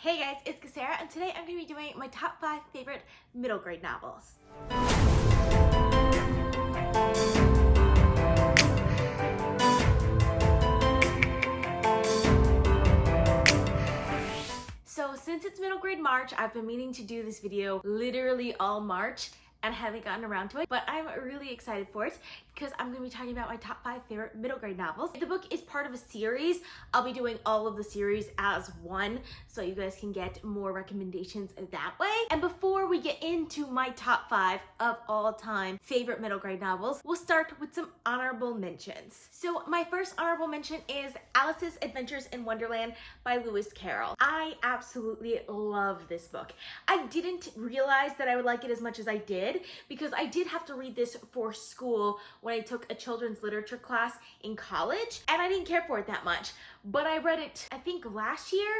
Hey guys, it's Cassara, and today I'm going to be doing my top 5 favorite middle grade novels. So since it's middle grade March, I've been meaning to do this video literally all March and haven't gotten around to it, but I'm really excited for it because I'm going to be talking about my top 5 favorite middle grade novels. The book is part of a series. I'll be doing all of the series as one so you guys can get more recommendations that way. And before we get into my top 5 of all time favorite middle grade novels, we'll start with some honorable mentions. So my first honorable mention is Alice's Adventures in Wonderland by Lewis Carroll. I absolutely love this book. I didn't realize that I would like it as much as I did because I did have to read this for school when I took a children's literature class in college, and I didn't care for it that much. But I read it, I think last year,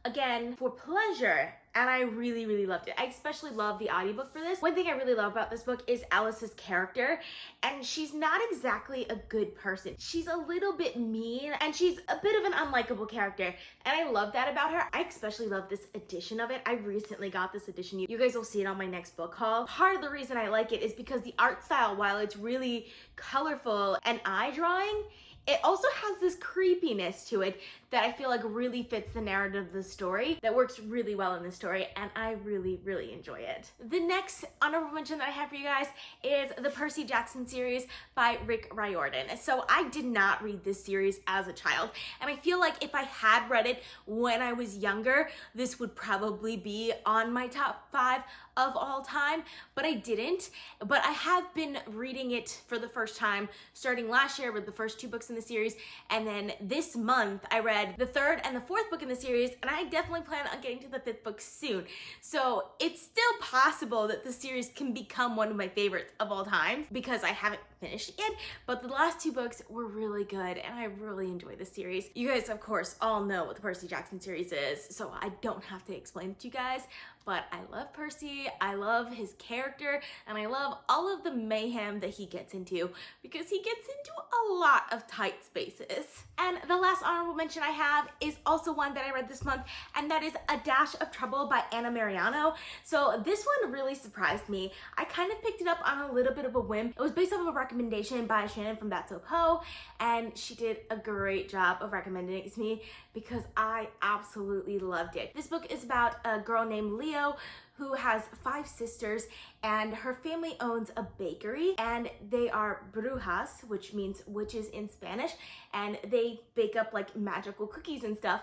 again, for pleasure, and I really loved it. I especially love the audiobook for this. One thing I really love about this book is Alice's character, and she's not exactly a good person. She's a little bit mean, and she's a bit of an unlikable character, and I love that about her. I especially love this edition of it. I recently got this edition. You guys will see it on my next book haul. Part of the reason I like it is because the art style, while it's really colorful and eye-drawing, it also has this creepiness to it that I feel like really fits the narrative of the story, that works really well in the story, and I really enjoy it. The next honorable mention that I have for you guys is the Percy Jackson series by Riordan. So I did not read this series as a child, and I feel like if I had read it when I was younger, this would probably be on my top 5 of all time, but I didn't. But I have been reading it for the first time starting last year with the first 2 books in the series, and then this month I read the 3rd and the 4th book in the series, and I definitely plan on getting to the 5th book soon. So it's still possible that the series can become one of my favorites of all time because I haven't finished it yet, but the last 2 books were really good and I really enjoy the series. You guys of course all know what the Percy Jackson series is, so I don't have to explain it to you guys, but I love Percy, I love his character, and I love all of the mayhem that he gets into because he gets into a lot of tight spaces. And the last honorable mention I have is also one that I read this month, and that is A Dash of Trouble by Mariano. So this one really surprised me. I kind of picked it up on a little bit of a whim. It was based off of a recommendation by Shannon from That's So Po, and she did a great job of recommending it to me because I absolutely loved it. This book is about a girl named Leo who has 5 sisters, and her family owns a bakery, and they are brujas, which means witches in Spanish, and they bake up like magical cookies and stuff,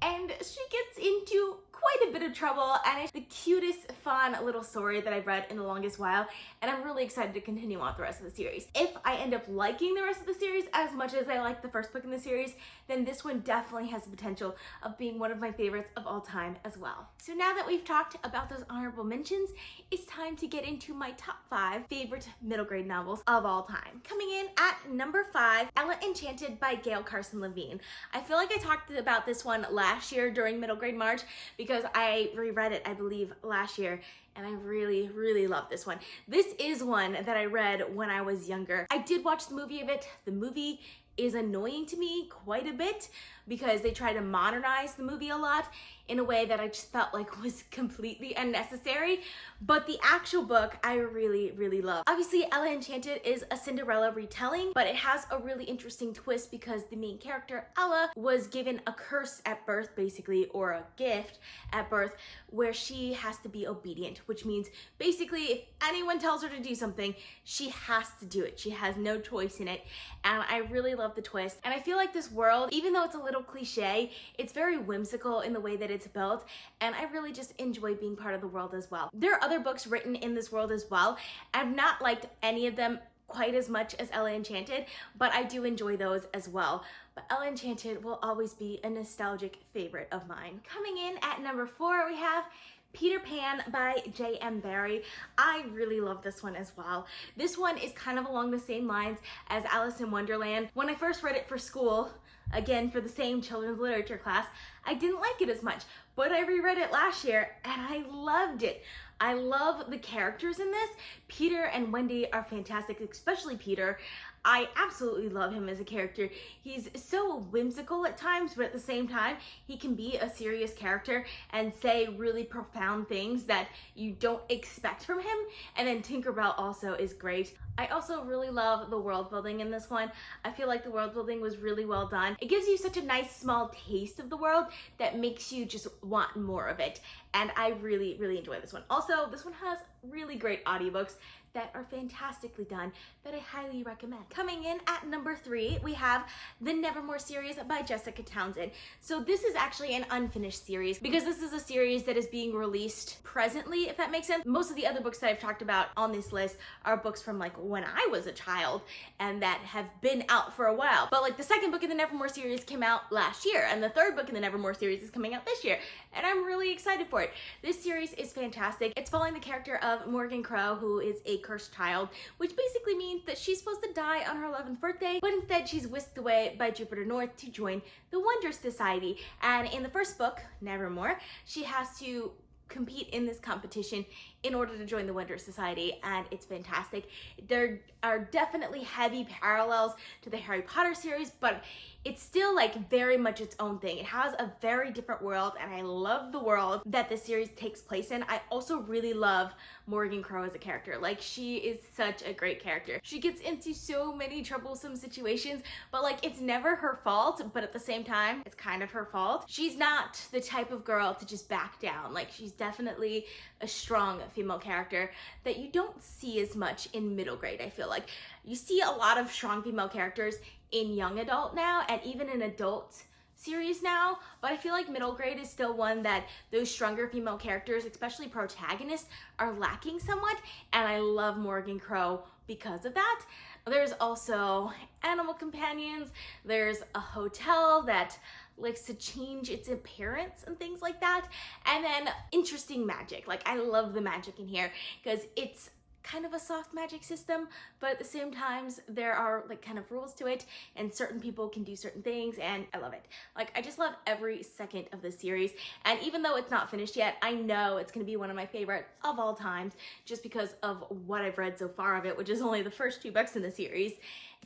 and she gets into quite a bit of trouble, and it's the cutest, fun little story that I've read in the longest while, and I'm really excited to continue on with the rest of the series. If I end up liking the rest of the series as much as I like the first book in the series, then this one definitely has the potential of being one of my favorites of all time as well. So now that we've talked about those honorable mentions, it's time to get into my top 5 favorite middle grade novels of all time. Coming in at number 5, Enchanted by Gail, Carson, Levine. I feel like I talked about this one last year during middle grade March because I reread it, I believe, last year, and I really love this one. This is one that I read when I was younger. I did watch the movie of it. The movie is annoying to me quite a bit because they try to modernize the movie a lot in a way that I just felt like was completely unnecessary, but the actual book I really love. Obviously, Enchanted is a Cinderella retelling, but it has a really interesting twist because the main character, Ella, was given a curse at birth, basically, or a gift at birth, where she has to be obedient, which means basically if anyone tells her to do something, she has to do it. She has no choice in it, and I really love the twist. And I feel like this world, even though it's a little cliche, it's very whimsical in the way that it's built, and I really just enjoy being part of the world as well. There are other books written in this world as well. I've not liked any of them quite as much as Enchanted, but I do enjoy those as well. But Enchanted will always be a nostalgic favorite of mine. Coming in at number 4, we have Peter Pan by J.M. Barrie. I really love this one as well. This one is kind of along the same lines as Alice in Wonderland. When I first read it for school, again for the same children's literature class, I didn't like it as much, but I reread it last year and I loved it. I love the characters in this. Peter and Wendy are fantastic, especially Peter. I absolutely love him as a character. He's so whimsical at times, but at the same time, he can be a serious character and say really profound things that you don't expect from him. And then Tinkerbell also is great. I also really love the world building in this one. I feel like the world building was really well done. It gives you such a nice small taste of the world that makes you just want more of it. And I really, really enjoy this one. Also, this one has really great audiobooks that are fantastically done that I highly recommend. Coming in at number 3, we have the Nevermoor series by Jessica Townsend. So this is actually an unfinished series because this is a series that is being released presently, if that makes sense. Most of the other books that I've talked about on this list are books from like when I was a child and that have been out for a while. But like the second book in the Nevermoor series came out last year and the third book in the Nevermoor series is coming out this year. And I'm really excited for it. This series is fantastic. It's following the character of Morgan Crow, who is a cursed child, which basically means that she's supposed to die on her 11th birthday, but instead she's whisked away by Jupiter North to join the Wonder Society. And in the first book, Nevermoor, she has to compete in this competition in order to join the Wonder Society, and it's fantastic. There are definitely heavy parallels to the Harry Potter series, but it's still like very much its own thing. It has a very different world, and I love the world that the series takes place in. I also really love Morgan Crow as a character. Like, she is such a great character. She gets into so many troublesome situations, but like it's never her fault, but at the same time, it's kind of her fault. She's not the type of girl to just back down. Like, she's definitely a strong female character that you don't see as much in middle grade. I feel like you see a lot of strong female characters in young adult now and even in adult series now, but I feel like middle grade is still one that those stronger female characters, especially protagonists, are lacking somewhat, and I love Morgan Crow because of that. There's also animal companions, there's a hotel that likes to change its appearance and things like that, and then interesting magic. Like, I love the magic in here because it's kind of a soft magic system, but at the same times there are like kind of rules to it, and certain people can do certain things, and I love it. Like, I just love every second of the series, and even though it's not finished yet, I know it's gonna be one of my favorite of all times just because of what I've read so far of it, which is only the first 2 books in the series.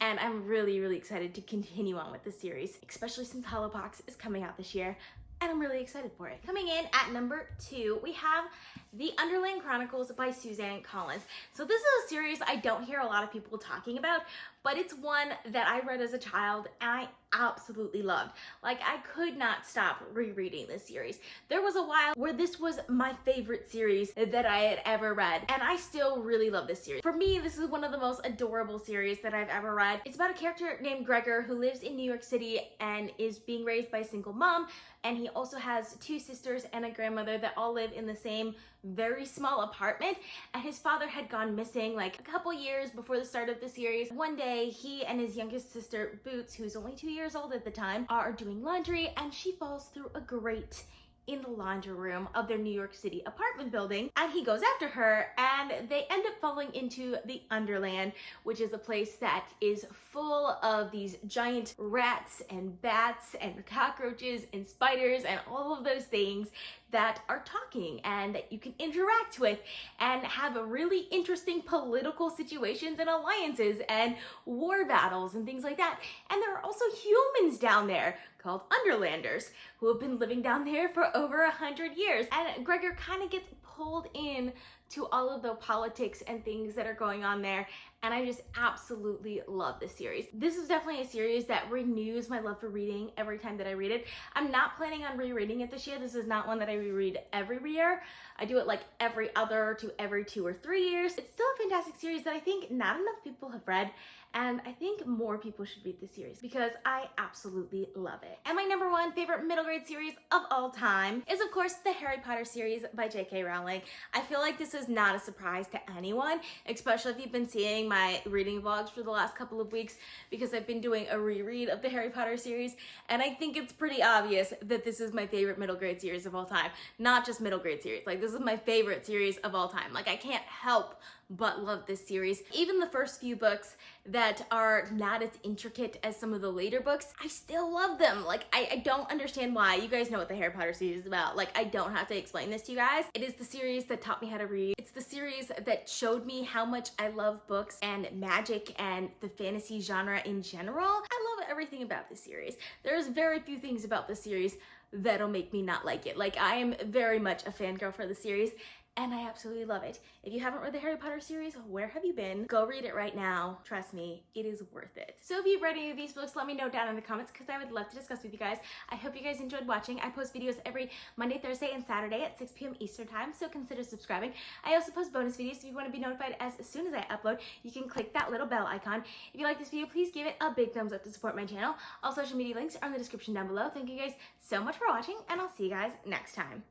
And I'm really, really excited to continue on with this series, especially since Hollowpox is coming out this year, and I'm really excited for it. Coming in at number 2, we have the Underland Chronicles by Suzanne Collins. So this is a series I don't hear a lot of people talking about, but it's one that I read as a child and I absolutely loved. Like, I could not stop rereading this series. There was a while where this was my favorite series that I had ever read, and I still really love this series. For me, this is one of the most adorable series that I've ever read. It's about a character named Gregor who lives in New York City and is being raised by a single mom, and he also has 2 sisters and a grandmother that all live in the same very small apartment, and his father had gone missing like a couple years before the start of the series. One day, he and his youngest sister, Boots, who's only 2 years old at the time, are doing laundry, and she falls through a grate in the laundry room of their New York City apartment building, and he goes after her, and they end up falling into the Underland, which is a place that is full of these giant rats and bats and cockroaches and spiders and all of those things that are talking and that you can interact with and have really interesting political situations and alliances and war battles and things like that. And there are also humans down there called Underlanders who have been living down there for over 100 years. And Gregor kind of gets pulled in to all of the politics and things that are going on there, and I just absolutely love this series. This is definitely a series that renews my love for reading every time that I read it. I'm not planning on rereading it this year. This is not one that I reread every year. I do it like every other to every 2 or 3 years. It's still a fantastic series that I think not enough people have read, and I think more people should read this series because I absolutely love it. And my number 1 favorite middle grade series of all time is, of course, the Harry Potter series by J.K. Rowling. I feel like this is not a surprise to anyone, especially if you've been seeing my reading vlogs for the last couple of weeks, because I've been doing a reread of the Harry Potter series, and I think it's pretty obvious that this is my favorite middle grade series of all time. Not just middle grade series, like this is my favorite series of all time. Like, I can't help but love this series. Even the first few books that are not as intricate as some of the later books, I still love them. Like, I don't understand why. You guys know what the Harry Potter series is about. Like, I don't have to explain this to you guys. It is the series that taught me how to read. It's the series that showed me how much I love books and magic and the fantasy genre in general. I love everything about this series. There's very few things about this series that'll make me not like it. Like, I am very much a fangirl for the series, and I absolutely love it. If you haven't read the Harry Potter series, where have you been? Go read it right now. Trust me, it is worth it. So if you've read any of these books, let me know down in the comments because I would love to discuss with you guys. I hope you guys enjoyed watching. I post videos every Monday, Thursday, and Saturday at 6 p.m. Eastern time, so consider subscribing. I also post bonus videos, so if you want to be notified as soon as I upload, you can click that little bell icon. If you like this video, please give it a big thumbs up to support my channel. All social media links are in the description down below. Thank you guys so much for watching, and I'll see you guys next time.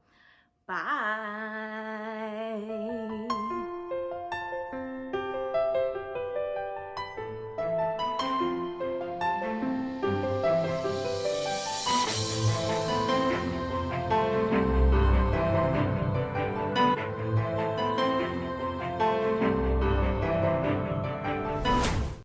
Bye.